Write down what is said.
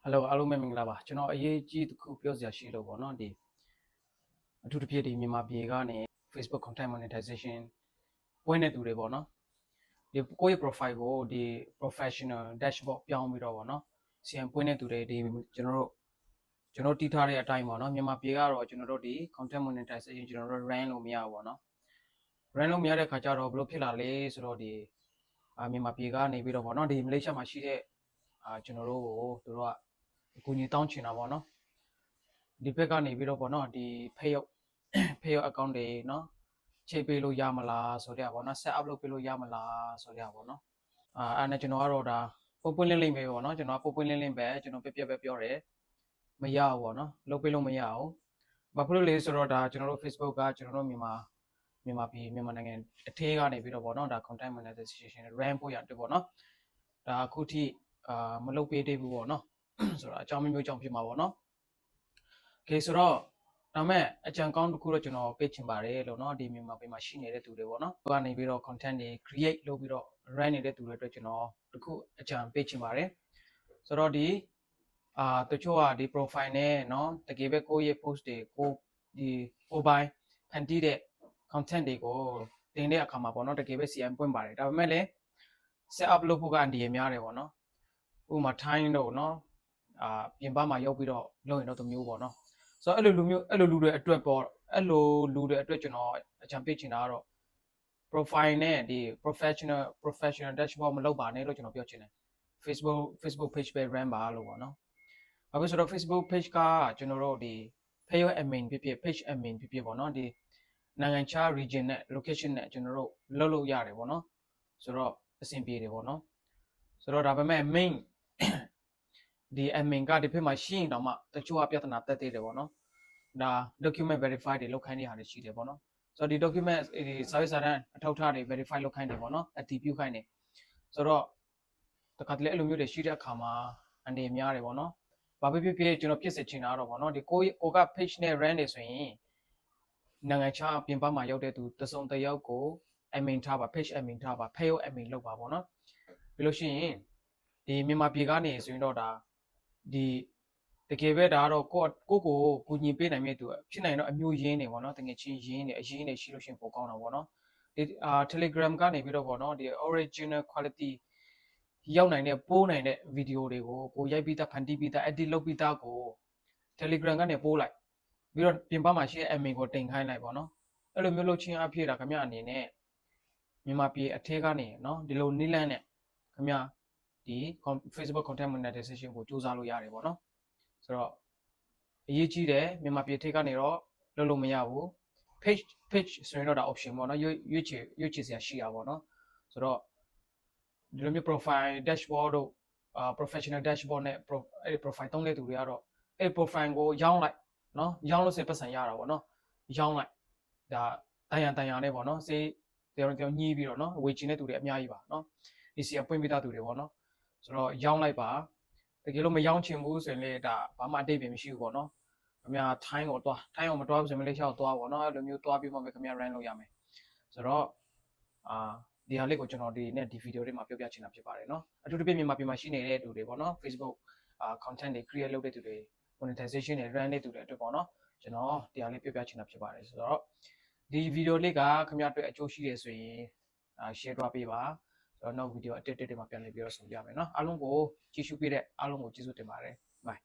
Hello အားလုံးပဲမင်္ဂလာပါကျွန်တော်အရေးကြီးတစ်ခုပြောစရာရှိလို့ပေါ့နော်ဒီအထူးသဖြင့်ဒီမြန်မာပြည်ကနေ Facebook content monetization ပွင့်နေသူတွေပေါ့နော်ဒီကိုယ့်ရဲ့ profile ကိုဒီ professional dashboard ပြောင်းပြီးတော့ပေါ့နော် CM ပွင့်နေသူတွေဒီကျွန်တော်တည်ထားတဲ့အတိုင်းပေါ့နော်မြန်မာပြည်ကတော့ကျွန်တော်တို့ဒီ content monetization ကျွန်တော်တို့ run လို့မရဘူးပေါ့နော် run လို့မရတဲ့ခါကျတော့ဘယ်လိုဖြစ်လာလဲဆိုတော့ဒီမြန်မာပြည်ကနေပြီးတော့ပေါ့နော်ဒီမလေးရှားမှာရှိတဲ့ကျွန်တော်တို့ကိုသူတို့ကအကူအညီတောင်းချင်တာပေါ့နော်ဒီဘက်ကနေပြီးတော့ပေါ့နော်ဒီ pay account တွေနော်ချိန်ပေးလို့ရမလားဆိုတဲ့ပေါ့နော် set up လုပ်ပေးလို့ရမလားဆိုတဲ့ပေါ့နော်အဲ့နဲ့ကျွန်တော်ကတော့ဒါပွင့်လင်းပဲပေါ့နော်ကျွန်တော်ပွင့်လင်းပဲကျွန်တော်ပြပဲပြောတယ်မရဘူးပေါ့နော်လုပ်ပေးလို့မရဘူးဘာဖြစ်လို့လဲဆိုတော့ဒါကျွန်တော်တို့ Facebook ကကျွန်တော်တို့မြန်မာပြည်မြန်မာနိုင်ငံအထက်ကနေပြီးတော့ပေါ့နော်ဒါ content monetization rank ဖို့ရတဲ့ပေါ့နော်ဒါအခုထိမလုပ်ပေးသေးဘူးပေါ့နော်ဆိုတော့အကြောင်းမျိုးကြောင့်ဖြစ်မှာပေါ့နော်โอเคဆိုတော့ဒါမဲ့အကြံကောင်းတစ်ခုတော့ကျွန်တော်ပေးချင်ပါတယ်လို့เนาะဒီမြန်မာပြည်မှာရှိနေတဲ့သူတွေပေါ့နော်သူကနေပြီးတော့ content တွေ create လုပ်ပြီးတော့ run နေတဲ့သူတွေအတွက်ကျွန်တော်တစ်ခုအကြံပေးချင်ပါတယ်ဆိုတော့ဒီတချို့ကဒီ profile နဲ့เนาะတကယ်ပဲကိုယ့်ရဲ့ post တွေကိုပိုင်းဖန်တီးတဲ့ content တွေကိုတင်တဲ့အခါမှာပေါ့နော်တကယ်ပဲ CM ပွင့်ပါတယ်ဒါပေမဲ့လည်း set up လုပ်ဖို့ကအန်ဒီရများတယ်ပေါ့နော်ဥပမာ time တော့เนาะပြင်ပမှာရောက်ပြီးတော့လုပ်ရင်တော့တမျိုးပေါ့နော်ဆိုတော့အဲ့လိုလူတွေအတွက်ပေါ့အဲ့လိုလူတွေအတွက်ကျွန်တော်အကြံပေးချင်တာကတော့ profile နဲ့ဒီ professional dashboard မလုပ်ပါနဲ့လို့ကျွန်တော်ပြောချင်တယ် Facebook page ပဲ run ပါလို့ပေါ့နော်ဘာဖြစ်ဆိုတော့ Facebook page ကကျွန်တော်တို့ဒီ page admin ဖြစ်ဖြစ် page admin ဖြစ်ဖြစ်ပေါ့နော်ဒီနိုင်ငံခြား region နဲ့ location နဲ့ကျွန်တော်တို့လုပ်လို့ရတယ်ပေါ့နော်ဆိုတော့အဆင်ပြေတယ်ပေါ့နော်ဆိုတော့ဒါပေမဲ့ main ဒီ admin ကဒီဘက်မှာရှိရင်တော့မှတချို့ကပြဿနာတက်သေးတယ်ပေါ့နော်ဒါ document verify တွေလုပ်ခိုင်းနေရတယ်ရှိတယ်ပေါ့နော်ဆိုတော့ဒီ document ဒီ service စာတမ်းအထောက်အထားတွေ verify လုပ်ခိုင်းတယ်ပေါ့နော်အတည်ပြုခိုင်းတယ်ဆိုတော့တခါတလေအဲ့လိုမျိုးတွေရှိတဲ့အခါမှာအန်ဒီများတယ်ပေါ့နော်ဘာဖြစ်ဖြစ်ကျွန်တော်ဖြစ်စေချင်တာတော့ပေါ့နော်ဒီကိုက page နဲ့ run နေဆိုရင်နိုင်ငံခြားပြင်ပမှာရောက်တဲ့သူတစုံတယောက်ကို admin ထားပါ page admin ထားပါ page admin လုပ်ပါပေါ့နော်ပြီးလို့ရှိရင်ဒီမြန်မာပြည်ကနေဆိုရင်တော့ဒါဒီတကယ်ပဲဒါကတော့ကိုကူညီပေးနိုင်မဲ့သူဖြစ်နိုင်တော့အမျိုးရင်းနေပေါ့နော်တကယ်ချင်းရင်းနေအရင်းနေရှိလို့ရှိရင်ပိုကောင်းတာပေါ့နော်ဒီTelegram ကနေပြီးတော့ပေါ့နော်ဒီ original quality ရောက်နိုင်တဲ့ပိုးနိုင်တဲ့ဗီဒီယိုတွေကိုကိုရိုက်ပြီးသားဖန်တီးပြီးသား edit လုပ်ပြီးသားကို Telegram ကနေပို့လိုက်ပြီးတော့ပြင်ပမှာရှိတဲ့ admin ကိုတင်ခိုင်းလိုက်ပေါ့နော်အဲ့လိုမျိုးလုပ်ချင်းအဖြစ်တာခင်ဗျအနေနဲ့မြန်မာပြည်အထက်ကနေနော်ဒီလိုနိလန့်နဲ့ခင်ဗျဒီ Facebook content monetization ကိုစူးစမ်းလို့ရတယ်ပေါ့နော်ဆိုတော့အရေးကြီးတယ်မြန်မာပြည်ထက်ကနေတော့လုပ်လို့မရဘူး page ဆိုရင်တော့ဒါ option ပေါ့နော်ရွေးချယ်စရာရှိတာပေါ့နော်ဆိုတော့ဒီလိုမျိုး profile dashboard တို့professional dashboard နဲ့အဲ့ profile သုံးတဲ့သူတွေကတော့အဲ့ profile ကိုရောင်းလိုက်နော်ရောင်းလို့စေပတ်စံရတာပေါ့နော်ရောင်းလိုက်ဒါတန်ရန်နဲ့ပေါ့နော်စေးတောင်ညှီးပြီးတော့နော်ဝေချင်တဲ့သူတွေအများကြီးပါနော်ဒီစီအပွင့်ပြီးသားသူတွေပေါ့နော်ဆိုတော့ရောင်းလိုက်ပါတကယ်လို့မရောင်းချင်ဘူးဆိုရင်လေဒါဘာမှအတိတ်ပဲမရှိဘူးပေါ့နော်ခင်ဗျာထိုင်းကိုမတွားဘူးဆိုရင်မလေးရှားကိုတွားပေါ့နော်အဲ့လိုမျိုးတွားပြီးမှပဲခင်ဗျာ run လုပ်ရမယ်ဆိုတော့ဒီဟာလေးကိုကျွန်တော်ဒီဗီဒီယိုလေးမှာပြောပြချင်တာဖြစ်ပါတယ်နော်အထူးသဖြင့်မြန်မာပြည်မှာရှိနေတဲ့သူတွေပေါ့နော် Facebook content တွေ create လုပ်တဲ့သူတွေ monetization တွေ run တဲ့သူတွေအတွက်ပေါ့နော်ကျွန်တော်ဒီဟာလေးပြောပြချင်တာဖြစ်ပါတယ်ဆိုတော့ဒီဗီဒီယိုလေးကခင်ဗျားအတွက်အကျိုးရှိတယ်ဆိုရင်share သွားပေးပါဆိုတော့နောက်ဗီဒီယိုအတစ်တွေမှာပြန်လည်ပြီးတော့ဆုံကြမယ်နော်အားလုံးကိုကြည့်ရှုပေးတဲ့အားလုံးကိုကျေးဇူးတင်ပါတယ် bye